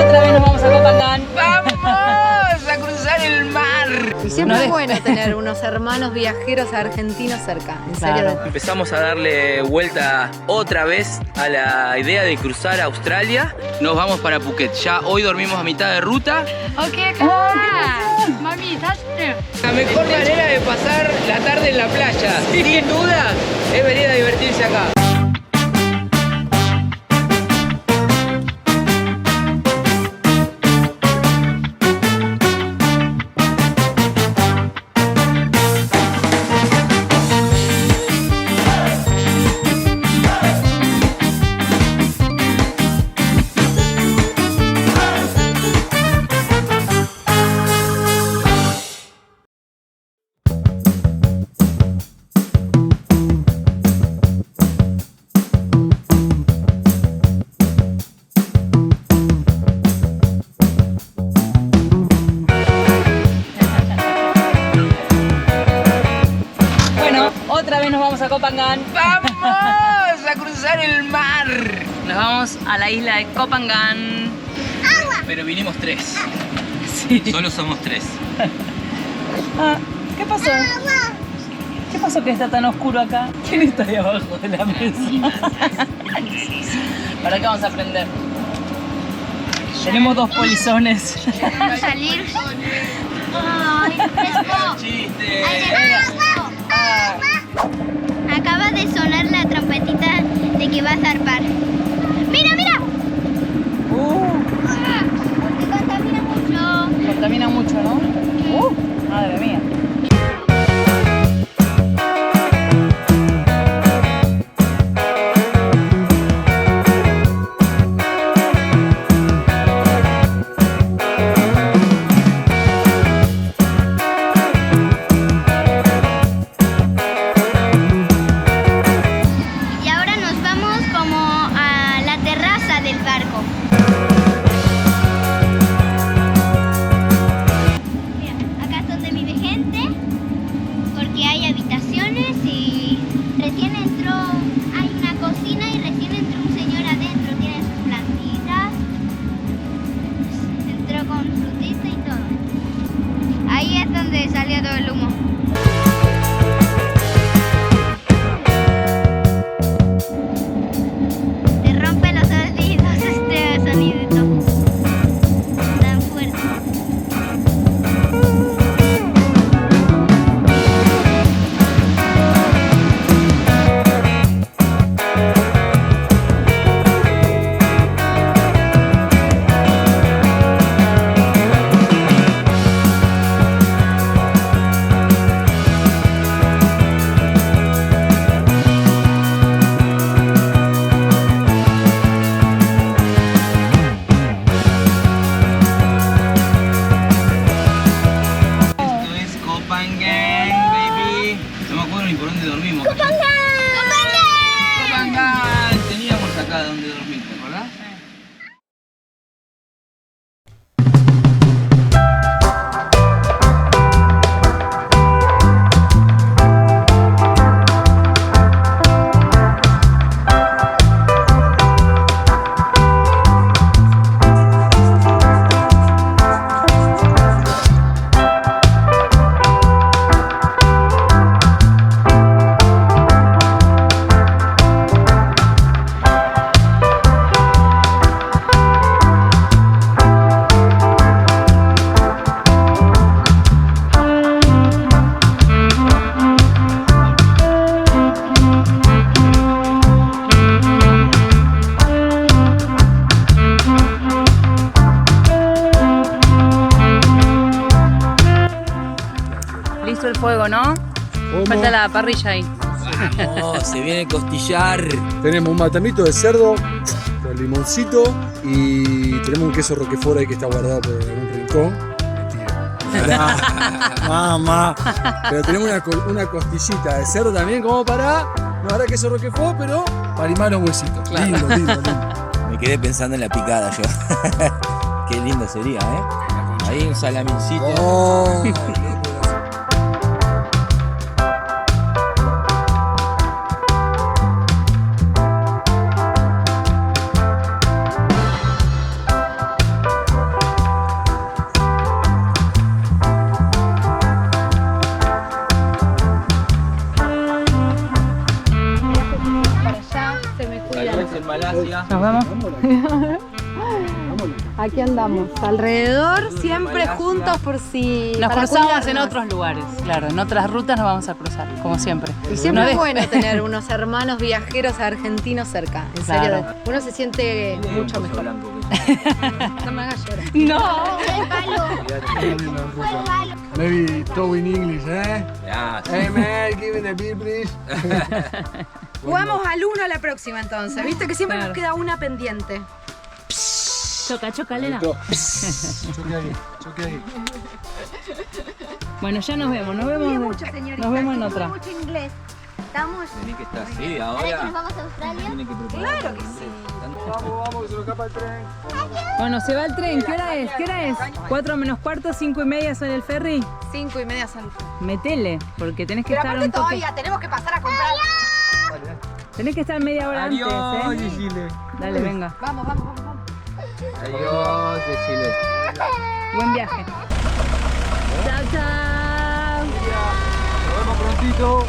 Otra vez nos vamos a Copacabana. ¡Vamos a cruzar el mar! Y siempre es bueno tener unos hermanos viajeros argentinos cerca, en serio. Empezamos a darle vuelta otra vez a la idea de cruzar a Australia. Nos vamos para Phuket. Ya hoy dormimos a mitad de ruta. Ok, acá. Mami, ¿taste? La mejor manera de pasar la tarde en la playa, sin duda, es venir a divertirse acá. Otra vez nos vamos a Copacabana. ¡Vamos a cruzar el mar! Nos vamos a la isla de Copacabana. Pero vinimos 3. Sí. Solo somos 3. Ah, ¿qué pasó? ¿Qué pasó que está tan oscuro acá? ¿Quién está ahí abajo de la mesa? ¿Para qué vamos a aprender? Tenemos 2 polizones. Vamos a salir. Ay, fresco. ¡Chiste! Acaba de sonar la trompetita de que va a zarpar. ¡Mira, mira! Porque contamina mucho. Contamina mucho, ¿no? Madre mía. Salió todo el humo. Te rompe los oídos este sonidito tan fuerte. Donde dormir, ¿te acordás? Listo el fuego, ¿no? ¿Cómo? Falta la parrilla ahí. Vamos, se viene costillar. Tenemos un matamito de cerdo con limoncito y tenemos un queso roquefort ahí que está guardado por un rincón. Mentira. Mamá. Pero tenemos una costillita de cerdo también como para, no habrá queso roquefort, pero para limar los huesitos. Claro. Lindo, lindo, lindo. Me quedé pensando en la picada yo. Qué lindo sería, ¿eh? Ahí un salamincito. Oh. Nos vemos. Aquí andamos, alrededor, siempre juntos por si... Nos para cruzamos en cuidarnos. otros lugares, claro, en otras rutas nos vamos a cruzar, como siempre. Y siempre No es de- bueno tener unos hermanos viajeros argentinos cerca, en Claro. serio. Uno se siente mucho mejor. No me hagas llorar. No. El palo. Maybe talk in English, eh? Ah, sí. Hey man, give me the beer, please. Jugamos al 1 la próxima entonces, viste que siempre Claro. nos queda una pendiente. Choca, Elena. Choque ahí, choque ahí. Bueno, ya nos vemos, nos señorita. vemos en otra. Mucho inglés. Estamos. Tenés que estar así, Ahora que nos ahora. vamos a Australia. Tiene que preparar. Claro que sí. Vamos, que se nos escapa el tren. Bueno, se va el tren, ¿qué hora es? ¿Qué hora es? 4 menos cuarto, 5 y media sale el ferry. 5:30 son. Metele, porque tenés que Pero estar aparte un toque. todavía tenemos que pasar a comprar. Tenés que estar media hora antes, ¿eh? Chile. Dale, venga. Vamos. Adiós, decile. Buen viaje. Chao, chao. Nos vemos prontito.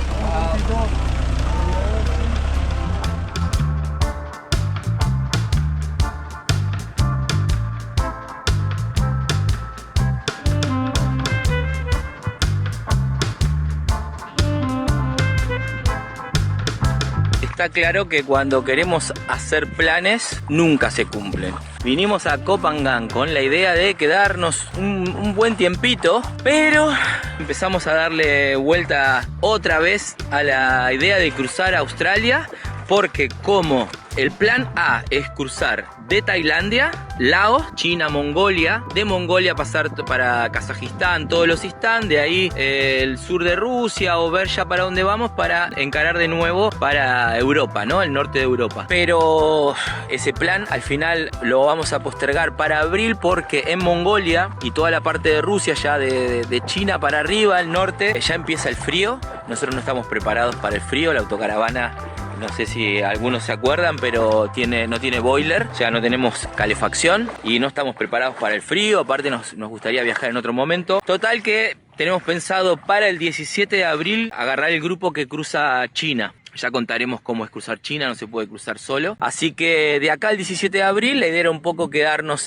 Está claro que cuando queremos hacer planes, nunca se cumplen. Vinimos a Kopangan con la idea de quedarnos un buen tiempito, pero empezamos a darle vuelta otra vez a la idea de cruzar a Australia, porque como el plan A es cruzar de Tailandia, Laos, China, Mongolia, de Mongolia pasar para Kazajistán, Tolostistán, de ahí el sur de Rusia o ver ya para dónde vamos para encarar de nuevo para Europa, ¿no? El norte de Europa. Pero ese plan al final lo vamos a postergar para abril porque en Mongolia y toda la parte de Rusia, ya de China para arriba, el norte, ya empieza el frío. Nosotros no estamos preparados para el frío, la autocaravana. No sé si algunos se acuerdan, pero no tiene boiler, o sea, no tenemos calefacción y no estamos preparados para el frío. Aparte nos gustaría viajar en otro momento. Total que tenemos pensado para el 17 de abril agarrar el grupo que cruza China. Ya contaremos cómo es cruzar China, no se puede cruzar solo. Así que de acá al 17 de abril la idea era un poco quedarnos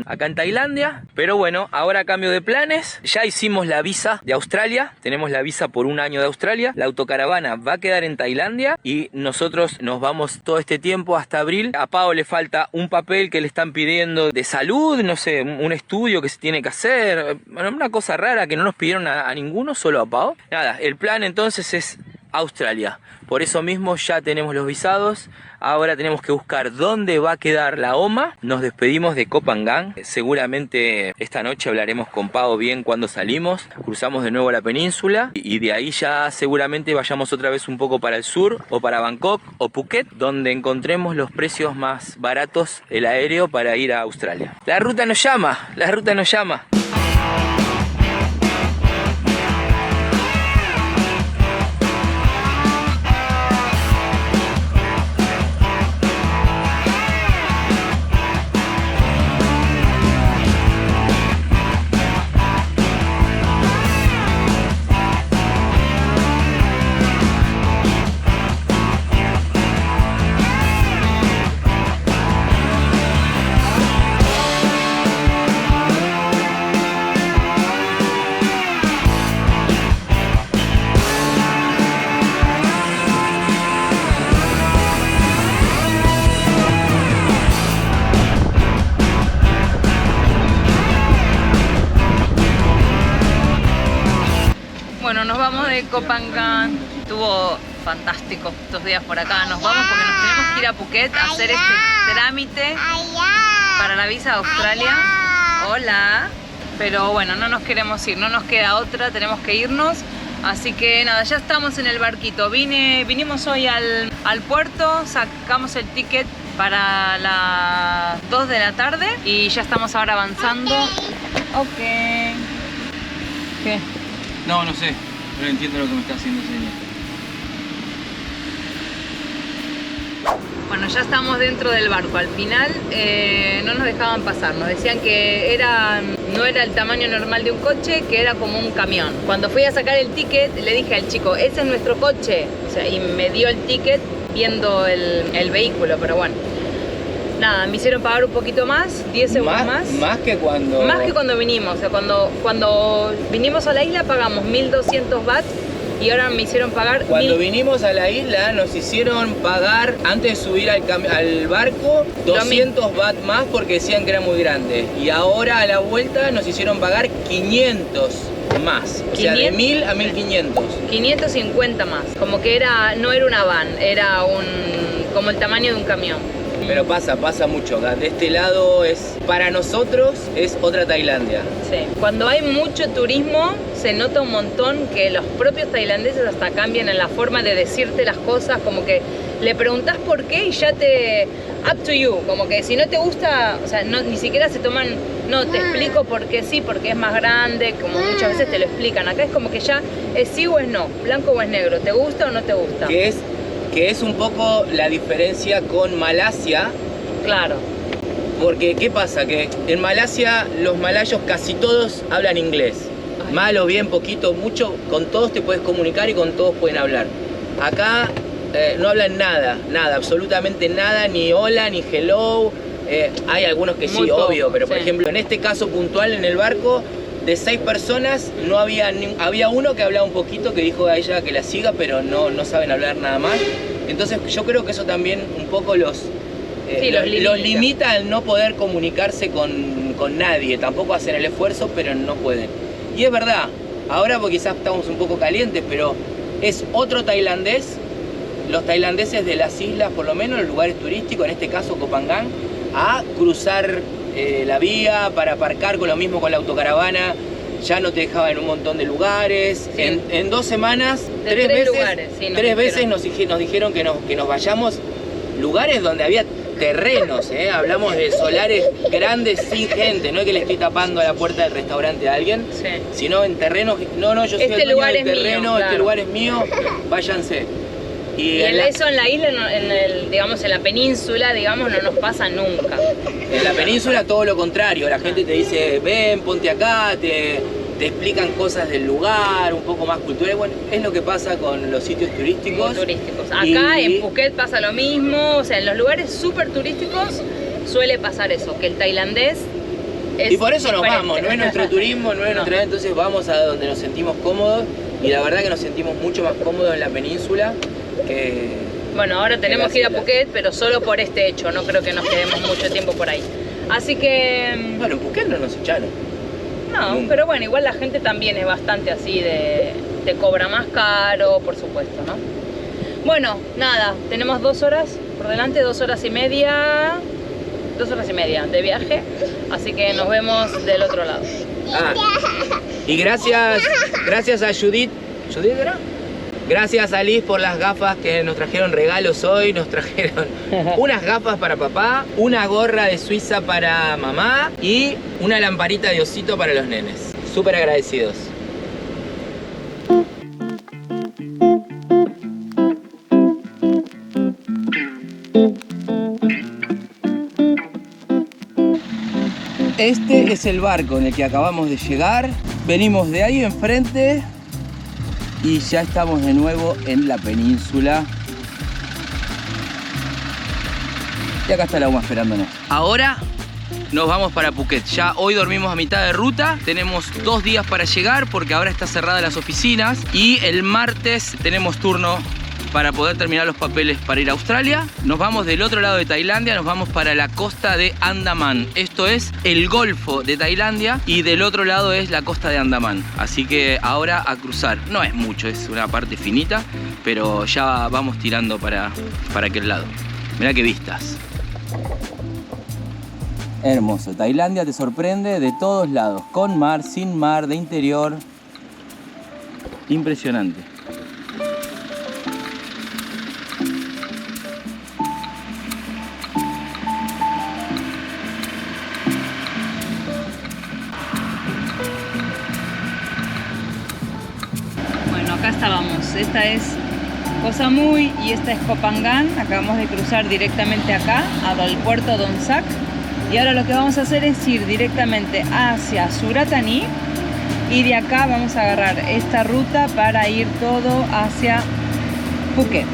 acá en Tailandia. Pero bueno, ahora cambio de planes. Ya hicimos la visa de Australia. Tenemos la visa por 1 año de Australia. La autocaravana va a quedar en Tailandia y nosotros nos vamos todo este tiempo hasta abril. A Pau le falta un papel que le están pidiendo de salud, no sé, un estudio que se tiene que hacer. Bueno, una cosa rara que no nos pidieron a ninguno, solo a Pau. Nada, el plan entonces es Australia. Por eso mismo ya tenemos los visados. Ahora tenemos que buscar dónde va a quedar la OMA. Nos despedimos de Kopangan. Seguramente esta noche hablaremos con Pau bien cuando salimos. Cruzamos de nuevo la península y de ahí ya seguramente vayamos otra vez un poco para el sur o para Bangkok o Phuket, donde encontremos los precios más baratos el aéreo para ir a Australia. La ruta nos llama, la ruta nos llama. Bueno, nos vamos de Kopangan. Estuvo fantástico estos días por acá. Nos vamos porque nos tenemos que ir a Phuket a hacer este trámite Allá. para la visa de Australia. Hola. Pero bueno, no nos queremos ir, no nos queda otra, tenemos que irnos. Así que nada, ya estamos en el barquito. Vinimos hoy al puerto, sacamos el ticket para las 2 de la tarde y ya estamos ahora avanzando. Ok. ¿Qué? No sé, no entiendo lo que me está haciendo señor. Bueno, ya estamos dentro del barco. Al final no nos dejaban pasar. Nos decían que no era el tamaño normal de un coche, que era como un camión. Cuando fui a sacar el ticket, le dije al chico, ese es nuestro coche. O sea, y me dio el ticket viendo el vehículo, pero bueno. nada, me hicieron pagar un poquito más, 10 euros más. Más que cuando... Más que cuando vinimos, o sea, cuando vinimos a la isla pagamos 1200 baht y ahora me hicieron pagar Cuando vinimos a la isla nos hicieron pagar, antes de subir al barco, 200 baht más porque decían que era muy grande. Y ahora a la vuelta nos hicieron pagar 500 más. O sea, de 1000 a 1500. 550 más. Como que no era una van, era como el tamaño de un camión. Pero pasa mucho acá. De este lado para nosotros es otra Tailandia. Sí. Cuando hay mucho turismo se nota un montón que los propios tailandeses hasta cambian en la forma de decirte las cosas, como que le preguntás por qué y ya up to you, como que si no te gusta, o sea, ni siquiera se toman, no, te explico por qué sí, porque es más grande, como muchas veces te lo explican. Acá es como que ya es sí o es no, blanco o es negro, ¿te gusta o no te gusta? Que es un poco la diferencia con Malasia. Claro. Porque, ¿qué pasa? Que en Malasia los malayos casi todos hablan inglés. Ay. Mal o bien, poquito, mucho, con todos te puedes comunicar y con todos pueden hablar. Acá no hablan nada, absolutamente nada, ni hola, ni hello. Hay algunos que sí, obvio, pero por ejemplo, en este caso puntual en el barco, de 6 personas, no había uno que hablaba un poquito, que dijo a ella que la siga, pero no saben hablar nada más. Entonces yo creo que eso también un poco los limita al no poder comunicarse con nadie. Tampoco hacen el esfuerzo, pero no pueden. Y es verdad, ahora porque quizás estamos un poco calientes, pero es otro tailandés. Los tailandeses de las islas, por lo menos en los lugares turísticos, en este caso Koh Phangan, a cruzar la vía para aparcar, con lo mismo con la autocaravana, ya no te dejaban en un montón de lugares. Sí. En 2 semanas, tres veces nos dijeron que nos vayamos, lugares donde había terrenos, hablamos de solares grandes sin gente, no es que le estoy tapando a la puerta del restaurante a alguien, sino en terrenos, no, yo soy el dueño del terreno, mío, claro. Este lugar es mío, váyanse. Y eso en la isla, digamos en la península, digamos, no nos pasa nunca. En la península todo lo contrario, la gente te dice, ven, ponte acá, te explican cosas del lugar, un poco más cultural. Bueno, es lo que pasa con los sitios turísticos. Acá en Phuket pasa lo mismo, o sea, en los lugares súper turísticos suele pasar eso, que el tailandés es y por eso diferente. Nos vamos, no es nuestro turismo, no es nuestra, entonces vamos a donde nos sentimos cómodos y la verdad que nos sentimos mucho más cómodos en la península que... Bueno, ahora tenemos que ir a Phuket, pero solo por este hecho, no creo que nos quedemos mucho tiempo por ahí. Así que... Bueno, en Phuket no nos echaron. No, nunca. Pero bueno, igual la gente también es bastante así te cobra más caro, por supuesto, ¿no? Bueno, nada, tenemos 2 horas por delante, 2 horas y media de viaje, así que nos vemos del otro lado. Y gracias a Judith ¿era? Gracias a Liz por las gafas que nos trajeron regalos hoy. Nos trajeron unas gafas para papá, una gorra de Suiza para mamá y una lamparita de osito para los nenes. Súper agradecidos. Este es el barco en el que acabamos de llegar. Venimos de ahí enfrente y ya estamos de nuevo en la península. Y acá está el agua esperándonos. Ahora nos vamos para Phuket. Ya hoy dormimos a mitad de ruta. Tenemos 2 días para llegar porque ahora está cerradas las oficinas. Y el martes tenemos turno para poder terminar los papeles para ir a Australia. Nos vamos del otro lado de Tailandia, nos vamos para la costa de Andaman. Esto es el Golfo de Tailandia y del otro lado es la costa de Andaman. Así que ahora a cruzar. No es mucho, es una parte finita, pero ya vamos tirando para aquel lado. Mirá qué vistas. Hermoso. Tailandia te sorprende de todos lados. Con mar, sin mar, de interior. Impresionante. Acá estábamos, esta es Koh Samui y esta es Koh Phangan. Acabamos de cruzar directamente acá, al puerto Don Sak. Y ahora lo que vamos a hacer es ir directamente hacia Surat Thani y de acá vamos a agarrar esta ruta para ir todo hacia Phuket.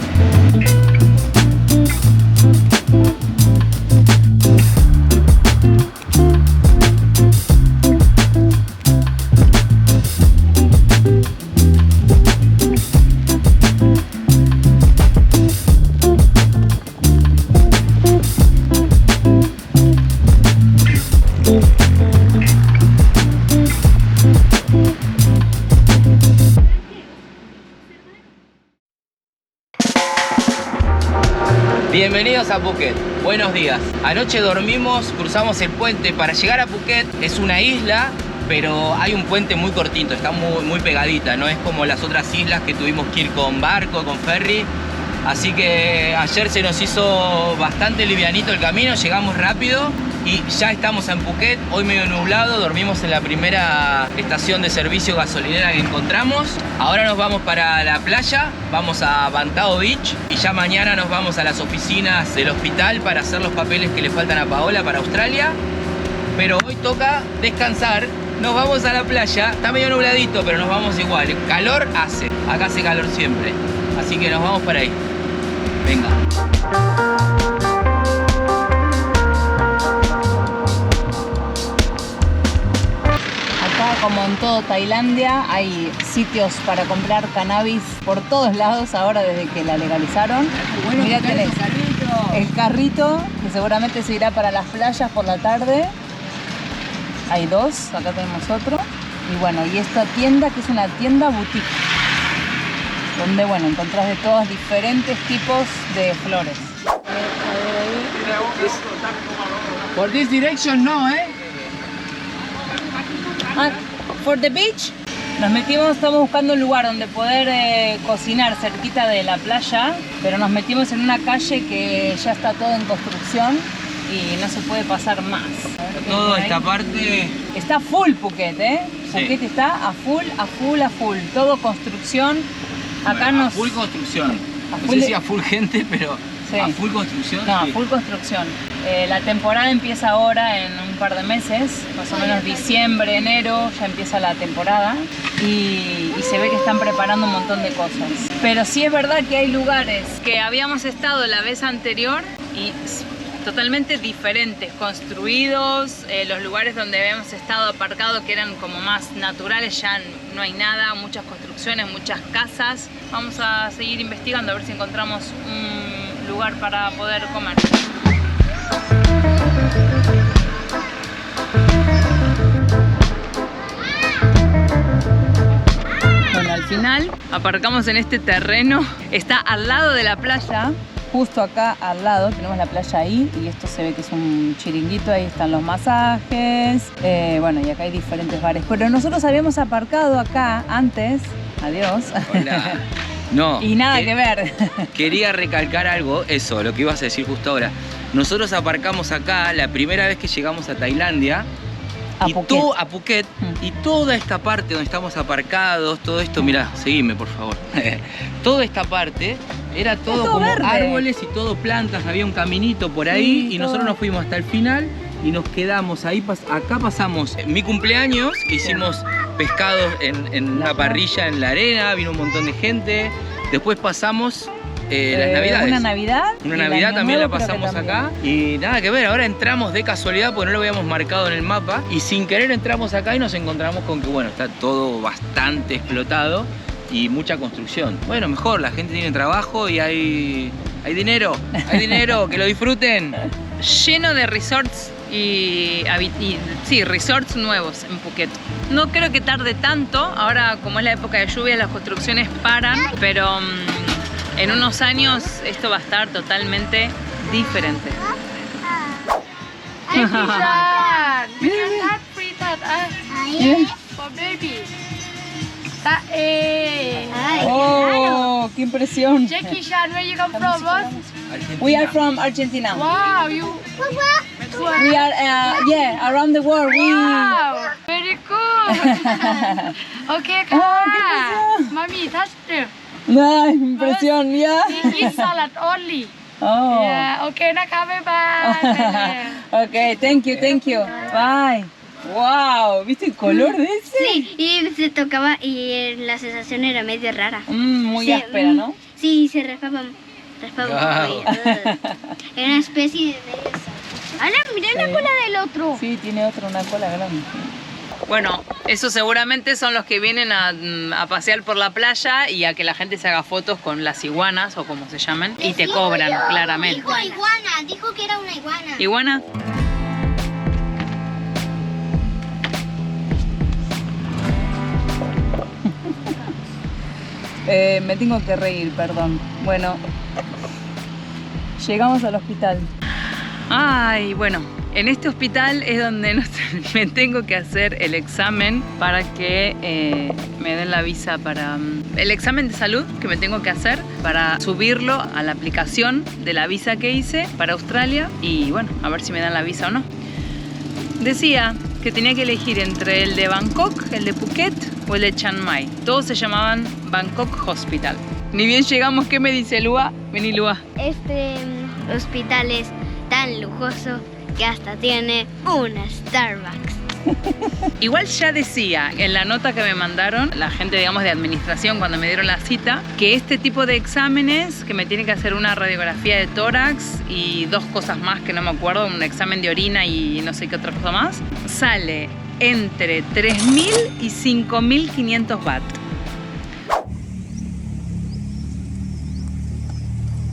Bienvenidos a Phuket. Buenos días. Anoche dormimos, cruzamos el puente. Para llegar a Phuket es una isla, pero hay un puente muy cortito, está muy pegadita. No es como las otras islas que tuvimos que ir con barco, con ferry. Así que ayer se nos hizo bastante livianito el camino, llegamos rápido y ya estamos en Phuket. Hoy medio nublado, dormimos en la primera estación de servicio gasolinera que encontramos. Ahora nos vamos para la playa, vamos a Bantao Beach y ya mañana nos vamos a las oficinas del hospital para hacer los papeles que le faltan a Paola para Australia. Pero hoy toca descansar, nos vamos a la playa, está medio nubladito pero nos vamos igual. Calor hace, acá hace calor siempre, así que nos vamos para ahí. Venga. Acá, como en todo Tailandia, hay sitios para comprar cannabis por todos lados ahora desde que la legalizaron. Mirá, tenés el carrito que seguramente se irá para las playas por la tarde. Hay dos, acá tenemos otro. Y bueno, y esta tienda que es una tienda boutique, donde bueno, encontrás de todos diferentes tipos de flores. Por this direction no, For the beach. Nos metimos, estamos buscando un lugar donde poder cocinar cerquita de la playa, pero nos metimos en una calle que ya está todo en construcción y no se puede pasar más. Toda esta parte... Está full Phuket, Sí. Phuket está a full. Todo construcción. Acá a full construcción. No sé si a full gente, pero sí. a full construcción. No, sí. a full construcción. La temporada empieza ahora en un par de meses, más o menos diciembre, enero, ya empieza la temporada y se ve que están preparando un montón de cosas. Pero sí es verdad que hay lugares que habíamos estado la vez anterior y totalmente diferentes, construidos, los lugares donde habíamos estado aparcados que eran como más naturales, ya no hay nada, muchas construcciones, muchas casas. Vamos a seguir investigando a ver si encontramos un lugar para poder comer. Bueno, al final aparcamos en este terreno, está al lado de la playa. Justo acá al lado tenemos la playa ahí y esto se ve que es un chiringuito, ahí están los masajes, bueno, y acá hay diferentes bares. Pero nosotros habíamos aparcado acá antes, adiós. Hola. No. Y nada que ver. Quería recalcar algo, eso, lo que ibas a decir justo ahora. Nosotros aparcamos acá la primera vez que llegamos a Tailandia. A y Phuket. a Phuket, y toda esta parte donde estamos aparcados, todo esto, mirá, seguime por favor. Toda esta parte era todo todo como verde. árboles y todo plantas, había un caminito por ahí Sí, y todo. nosotros nos fuimos hasta el final y nos quedamos ahí. Acá pasamos mi cumpleaños, que hicimos pescados en una parrilla en la arena, vino un montón de gente. Después pasamos las navidades. Una Navidad. Una y el Navidad Año también la Nuevo creo que pasamos también. acá. Y nada que ver, ahora entramos de casualidad porque no lo habíamos marcado en el mapa. Y sin querer entramos acá y nos encontramos con que bueno, está todo bastante explotado y mucha construcción. Bueno, mejor, la gente tiene trabajo y hay dinero, que lo disfruten. Lleno de resorts y sí, resorts nuevos en Phuket. No creo que tarde tanto, ahora como es la época de lluvia las construcciones paran, pero en unos años esto va a estar totalmente diferente. Jackie Chan. We can have free that for baby. ¡Oh, qué impresión! Jackie Chan, where you come from? What? We are from Argentina. Wow, you. We are, around the world. Wow, very cool. Okay, come on. Mommy, touch them. ¡Ay, impresión! ¿Ya? We eat salad only. Oh. Yeah, okay, naka, bye bye. Ok, thank you. Bye. Wow, ¿viste el color de ese? Sí, y se tocaba y la sensación era medio rara. Muy Sí, áspera, ¿no? Sí, se raspaba un Wow. poco. Era una especie de eso. ¡Hala, mira la cola del otro! Sí, tiene una cola grande. Bueno, esos seguramente son los que vienen a pasear por la playa y a que la gente se haga fotos con las iguanas o como se llaman y te cobran, claramente. Dijo iguana, dijo que era una iguana. ¿Iguana? Me tengo que reír, perdón. Bueno, llegamos al hospital. Ay, bueno, en este hospital es donde me tengo que hacer el examen para que me den la visa para... el examen de salud que me tengo que hacer para subirlo a la aplicación de la visa que hice para Australia y bueno, a ver si me dan la visa o no. Decía que tenía que elegir entre el de Bangkok, el de Phuket o el de Chiang Mai. Todos se llamaban Bangkok Hospital. Ni bien llegamos, ¿qué me dice Lua? Vení, Lua. Este hospital es tan lujoso que hasta tiene una Starbucks. Igual ya decía en la nota que me mandaron la gente, digamos, de administración cuando me dieron la cita, que este tipo de exámenes, que me tienen que hacer una radiografía de tórax y 2 cosas más que no me acuerdo, un examen de orina y no sé qué otra cosa más, sale entre 3.000 y 5.500 baht.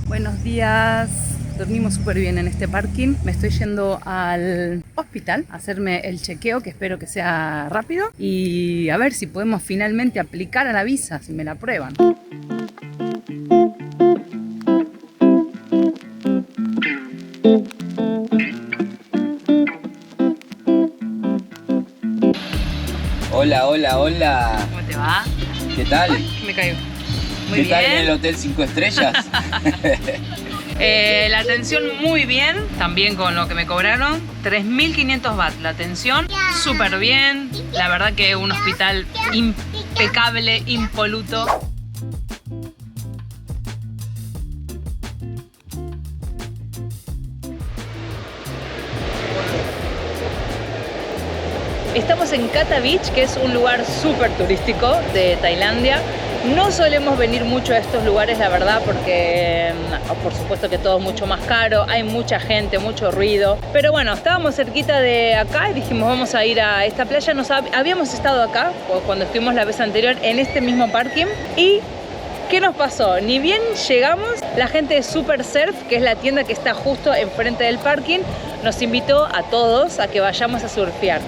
Buenos días. Dormimos súper bien en este parking. Me estoy yendo al hospital a hacerme el chequeo, que espero que sea rápido. Y a ver si podemos finalmente aplicar a la visa, si me la aprueban. Hola, hola, hola. ¿Cómo te va? ¿Qué tal? Ay, me caigo. Muy ¿Qué bien. tal en el Hotel 5 Estrellas? La atención muy bien, también con lo que me cobraron, 3.500 baht la atención, súper bien, la verdad que un hospital impecable, impoluto. Estamos en Kata Beach, que es un lugar súper turístico de Tailandia. No solemos venir mucho a estos lugares, la verdad, porque por supuesto que todo es mucho más caro, hay mucha gente, mucho ruido. Pero bueno, estábamos cerquita de acá y dijimos vamos a ir a esta playa. Habíamos estado acá cuando estuvimos la vez anterior en este mismo parking y ¿qué nos pasó? Ni bien llegamos, la gente de Super Surf, que es la tienda que está justo enfrente del parking, nos invitó a todos a que vayamos a surfear.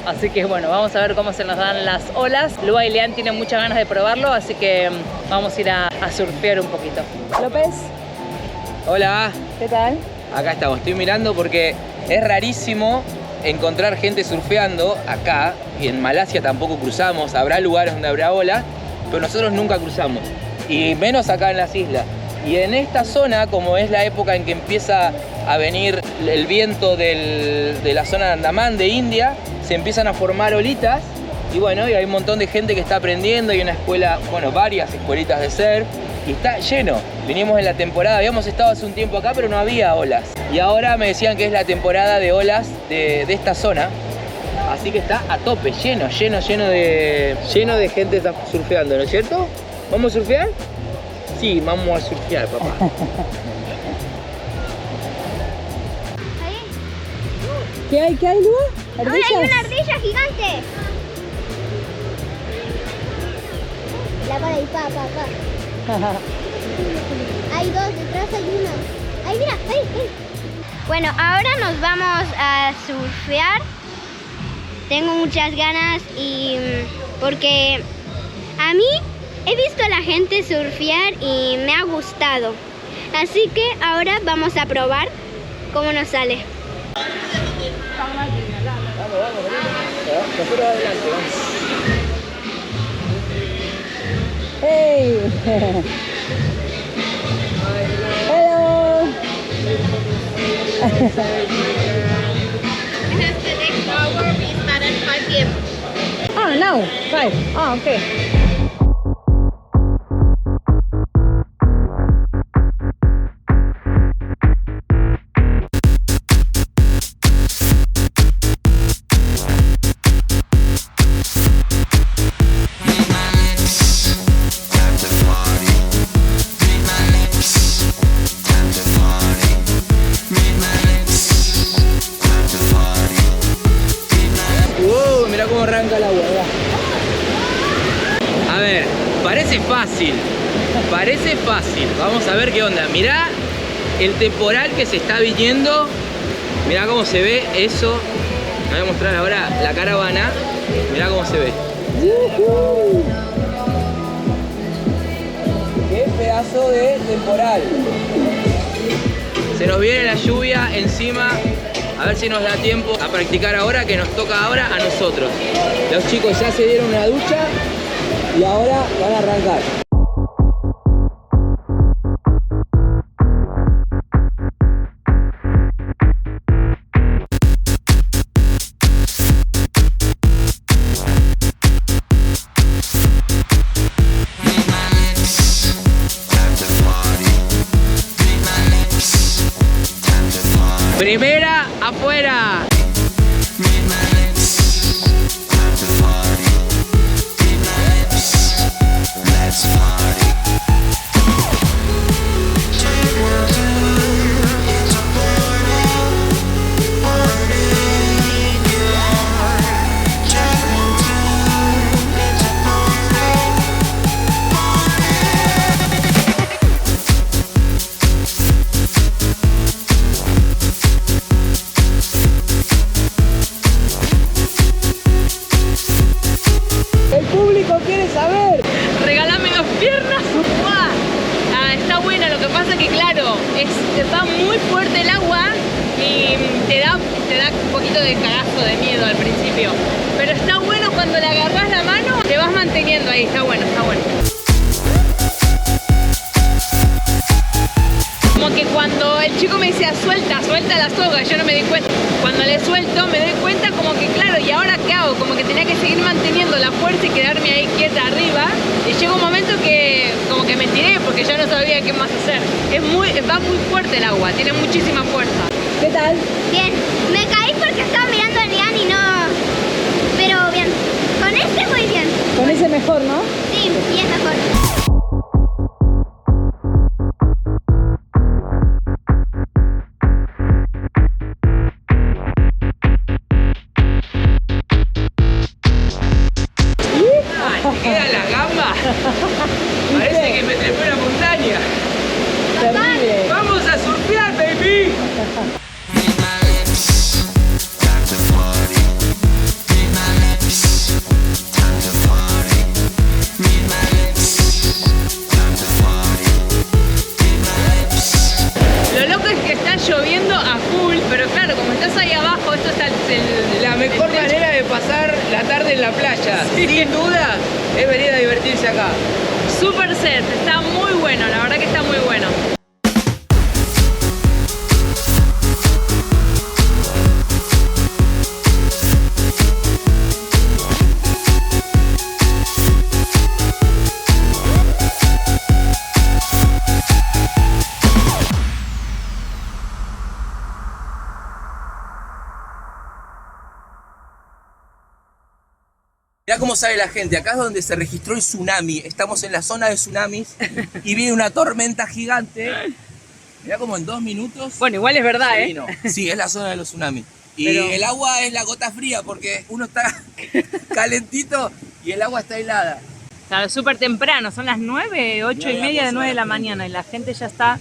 Así que bueno, vamos a ver cómo se nos dan las olas. Lua y Leanne tienen muchas ganas de probarlo, así que vamos a ir a surfear un poquito. López, Hola, ¿qué tal? acá estamos. Estoy mirando porque es rarísimo encontrar gente surfeando acá. Y en Malasia tampoco cruzamos. Habrá lugares donde habrá olas, pero nosotros nunca cruzamos. Y menos acá en las islas. Y en esta zona, como es la época en que empieza a venir el viento de la zona de Andamán, de India, se empiezan a formar olitas y bueno, y hay un montón de gente que está aprendiendo, hay una escuela, bueno, varias escuelitas de surf y está lleno. Vinimos en la temporada, habíamos estado hace un tiempo acá pero no había olas y ahora me decían que es la temporada de olas de esta zona, así que está a tope, lleno de gente surfeando, ¿no es cierto? ¿Vamos a surfear? Sí, vamos a surfear, papá. ¿Qué hay, Lua? ¡Ahora hay una ardilla gigante! La para ahí, pa. Hay 2, detrás hay uno. ¡Ahí, mira! ¡Ahí! Bueno, ahora nos vamos a surfear. Tengo muchas ganas y porque a mí he visto a la gente surfear y me ha gustado. Así que ahora vamos a probar cómo nos sale. Nosotros adelante, vamos. Hey. Hello. The next hour we start at 5 p.m. Ah, no, 5. Ah, okay. Mirá cómo arranca el agua. A ver, parece fácil. Vamos a ver qué onda. Mirá el temporal que se está viniendo. Mirá cómo se ve eso. Te voy a mostrar ahora la caravana. Mirá cómo se ve. ¡Qué pedazo de temporal! Se nos viene la lluvia encima. A ver si nos da tiempo a practicar ahora, que nos toca ahora a nosotros. Los chicos ya se dieron una ducha y ahora van a arrancar. Primera afuera. Va muy fuerte el agua y te da un poquito de cagazo, de miedo al principio. Pero está bueno cuando le agarras la mano, te vas manteniendo ahí, está bueno, está bueno. Como que cuando el chico me decía suelta la soga, yo no me di cuenta. Cuando le suelto me doy cuenta como que claro, ¿y ahora qué hago? Como que tenía que seguir manteniendo la fuerza y quedarme ahí quieta arriba. Y llega un momento que como que me tiré porque ya no sabía qué más hacer. Va muy fuerte el agua, tiene muchísima fuerza. ¿Qué tal? Bien, me caí porque estaba mirando el Lian y no... Pero bien, con este muy bien. Con ese mejor, ¿no? Sí, y es mejor. Queda la gamba. Parece que me trepé una montaña. Terrible. ¡Vamos a surfear, baby! Lo loco es que está lloviendo a full, pero claro, como estás ahí abajo, esto está La mejor manera de pasar la tarde en la playa, sin duda, es venir a divertirse acá. Super surf, está muy bueno, la verdad que está muy bueno. Mirá cómo sale la gente, acá es donde se registró el tsunami, estamos en la zona de tsunamis y viene una tormenta gigante. Mirá como en 2 minutos... Bueno, igual es verdad, se vino. Sí, es la zona de los tsunamis. Y Pero... el agua es la gota fría porque uno está calentito y el agua está helada. Claro, súper temprano, son las 9, 8 y media de 9 de la mañana y la gente ya está...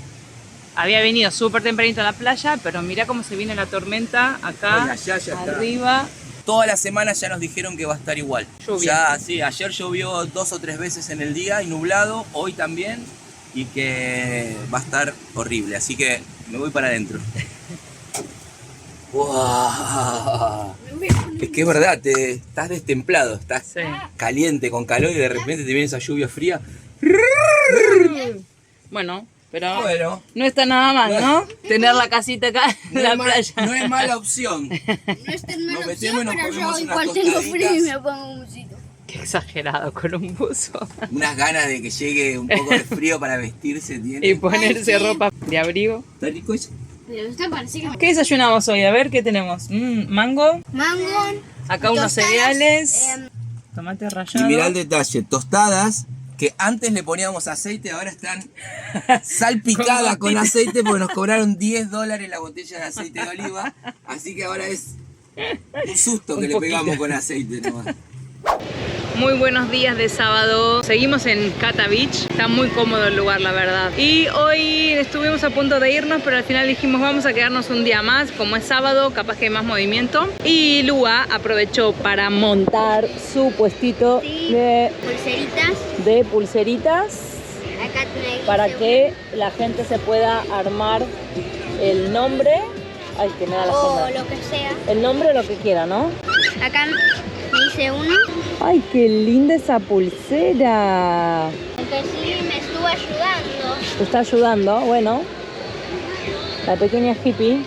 Había venido súper tempranito a la playa, pero mirá cómo se viene la tormenta acá, Oye, allá ya está. arriba. Toda la semana ya nos dijeron que va a estar igual. Lluvia. Ya, sí, ayer llovió 2 o 3 veces en el día y nublado, hoy también, y que va a estar horrible, así que me voy para adentro. ¡Wow! Es que es verdad, estás destemplado, estás Sí. caliente, con calor y de repente te viene esa lluvia fría. Bueno, pero Bueno, no está nada mal, ¿no? Tener la casita acá en la playa. no es mala opción. No es tan Nos mala metemos y opción, nos pero comemos yo unas igual tengo frío y tostaditas. me pongo un busito. Qué exagerado con un buzo. Unas ganas de que llegue un poco de frío para vestirse, tiene. Y ponerse Ay, sí. ropa de abrigo. ¿Está rico eso? Pero usted parece que... ¿Qué desayunamos hoy? A ver, ¿qué tenemos? Mango, Mango, acá unos tostadas, cereales, em, tomate Y rallado. mirá el detalle, tostadas que antes le poníamos aceite, ahora están salpicadas con aceite porque nos cobraron $10 la botella de aceite de oliva. Así que ahora es un susto que Un le poquito. pegamos con aceite nomás. Muy buenos días de sábado. Seguimos en Cata Beach. Está muy cómodo el lugar, la verdad. Y hoy estuvimos a punto de irnos, pero al final dijimos vamos a quedarnos un día más. Como es sábado, capaz que hay más movimiento. Y Lua aprovechó para montar su puestito sí, pulseritas. de pulseritas Acá tenés para que la gente se pueda armar el nombre. Ay, que me da la o sombra. lo que sea. El nombre o lo que quiera, ¿no? Acá me hice uno, Ay, qué linda esa pulsera. aunque sí me estuvo ayudando. Te está ayudando, bueno. La pequeña hippie.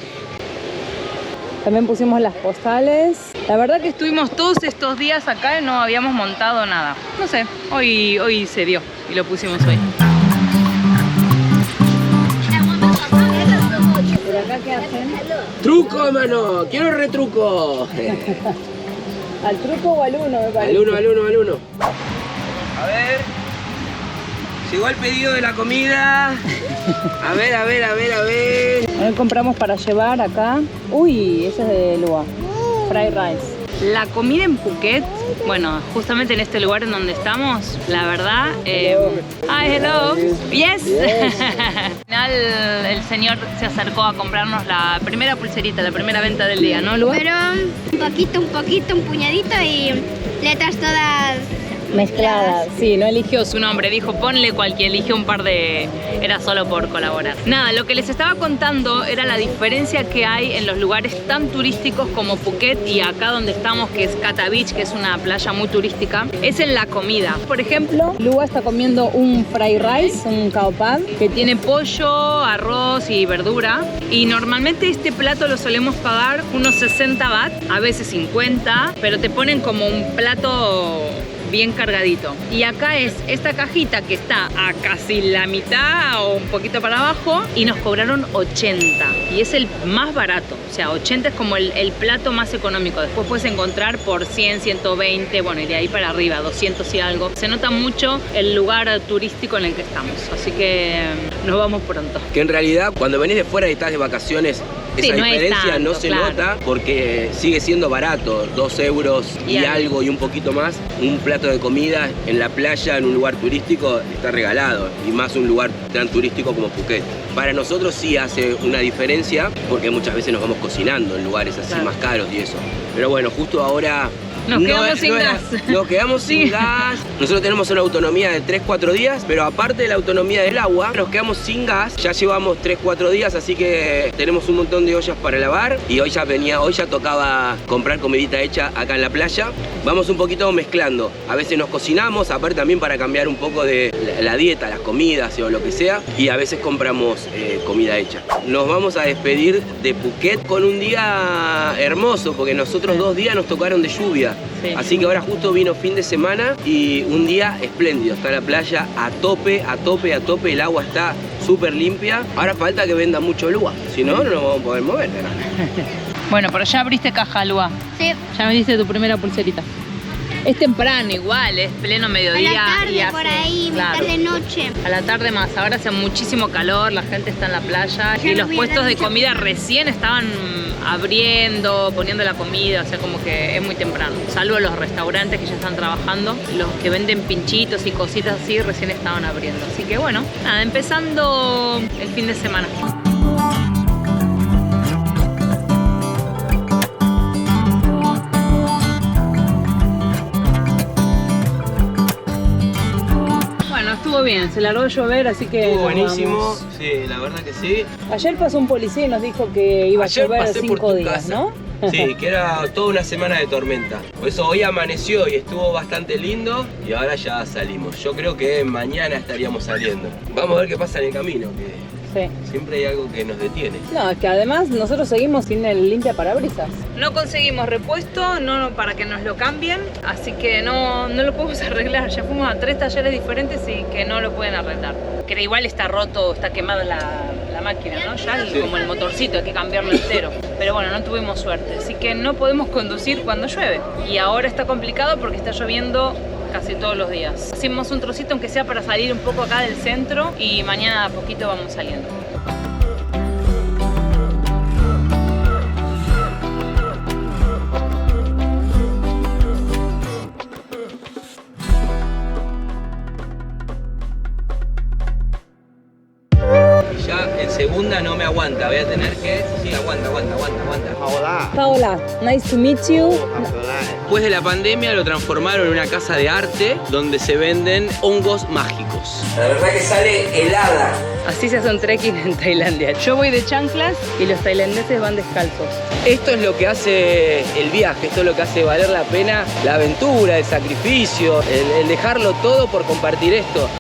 También pusimos las postales. La verdad que estuvimos todos estos días acá y no habíamos montado nada. No sé, hoy se dio y lo pusimos hoy. ¿Por acá qué hacen? ¡Truco, mano! ¡Quiero retruco! ¿Al truco o al uno, me parece? Al uno. A ver. Llegó el pedido de la comida. A ver. Hoy compramos para llevar acá. Uy, ese es de Lua. Fried rice. La comida en Phuket, bueno, justamente en este lugar en donde estamos, la verdad... Hi, hello. Yes. Al final el señor se acercó a comprarnos la primera pulserita, la primera venta del día, ¿no, Lua? Pero un poquito, un puñadito y letras todas Mezcladas. Sí, no eligió su nombre, dijo ponle cualquier, eligió un par de... Era solo por colaborar. Nada, lo que les estaba contando era la diferencia que hay en los lugares tan turísticos como Phuket y acá donde estamos, que es Kata Beach, que es una playa muy turística, es en la comida. Por ejemplo, Lua está comiendo un fried rice, un khao pad, que tiene pollo, arroz y verdura. Y normalmente este plato lo solemos pagar unos 60 baht, a veces 50, pero te ponen como un plato bien cargadito. Y acá es esta cajita que está a casi la mitad o un poquito para abajo y nos cobraron 80 y es el más barato, o sea 80 es como el plato más económico. Después puedes encontrar por 100, 120, bueno, y de ahí para arriba 200 y algo. Se nota mucho el lugar turístico en el que estamos, así que nos vamos pronto. Que en realidad cuando venís de fuera y estás de vacaciones, sí, esa no diferencia tanto, no se claro. nota porque sigue siendo barato, 2 euros y algo y un poquito más. Un plato de comida en la playa, en un lugar turístico, está regalado, y más un lugar tan turístico como Phuket. Para nosotros sí hace una diferencia porque muchas veces nos vamos cocinando en lugares así más caros y eso. Pero bueno, justo ahora... Nos quedamos sin gas. Nos quedamos sin gas. Nosotros tenemos una autonomía de 3-4 días, pero aparte de la autonomía del agua, nos quedamos sin gas. Ya llevamos 3-4 días, así que tenemos un montón de ollas para lavar. Y hoy ya tocaba comprar comidita hecha acá en la playa. Vamos un poquito mezclando. A veces nos cocinamos, aparte también para cambiar un poco de la dieta, las comidas o lo que sea. Y a veces compramos comida hecha. Nos vamos a despedir de Phuket con un día hermoso, porque nosotros 2 días nos tocaron de lluvia. Sí. Así que ahora justo vino fin de semana y un día espléndido. Está la playa a tope, el agua está súper limpia. Ahora falta que venda mucho Lua, si no, no nos vamos a poder mover. Bueno, pero ya abriste caja, Lua. Sí. Ya me diste tu primera pulserita. Es temprano igual, es pleno mediodía. A la tarde y hace, por ahí, claro, tarde noche. a la tarde más. Ahora hace muchísimo calor, la gente está en la playa y los puestos de comida recién estaban abriendo, poniendo la comida, o sea, como que es muy temprano. Salvo los restaurantes que ya están trabajando, los que venden pinchitos y cositas así recién estaban abriendo. Así que bueno, nada, empezando el fin de semana. Estuvo bien, se largó a llover, así que Estuvo buenísimo, vamos. sí, la verdad que sí. Ayer pasó un policía y nos dijo que iba a llover 5 días, casa. ¿no? Sí, que era toda una semana de tormenta. Por eso hoy amaneció y estuvo bastante lindo y ahora ya salimos. Yo creo que mañana estaríamos saliendo. Vamos a ver qué pasa en el camino, que sí, siempre hay algo que nos detiene. No, es que además nosotros seguimos sin el limpia parabrisas. No conseguimos repuesto, no para que nos lo cambien, así que no lo podemos arreglar. Ya fuimos a 3 talleres diferentes y que no lo pueden arreglar. Que igual está roto, está quemada la máquina, ¿no? Ya Sí. como el motorcito, hay que cambiarlo entero. Pero bueno, no tuvimos suerte, así que no podemos conducir cuando llueve. Y ahora está complicado porque está lloviendo casi todos los días. Hicimos un trocito aunque sea para salir un poco acá del centro y mañana a poquito vamos saliendo. Ya en segunda no me aguanta, voy a tener que... Sí, aguanta. Paola, nice to meet you. Después de la pandemia lo transformaron en una casa de arte donde se venden hongos mágicos. La verdad que sale helada. Así se hace un trekking en Tailandia. Yo voy de chanclas y los tailandeses van descalzos. Esto es lo que hace el viaje, esto es lo que hace valer la pena la aventura, el sacrificio, el dejarlo todo por compartir esto.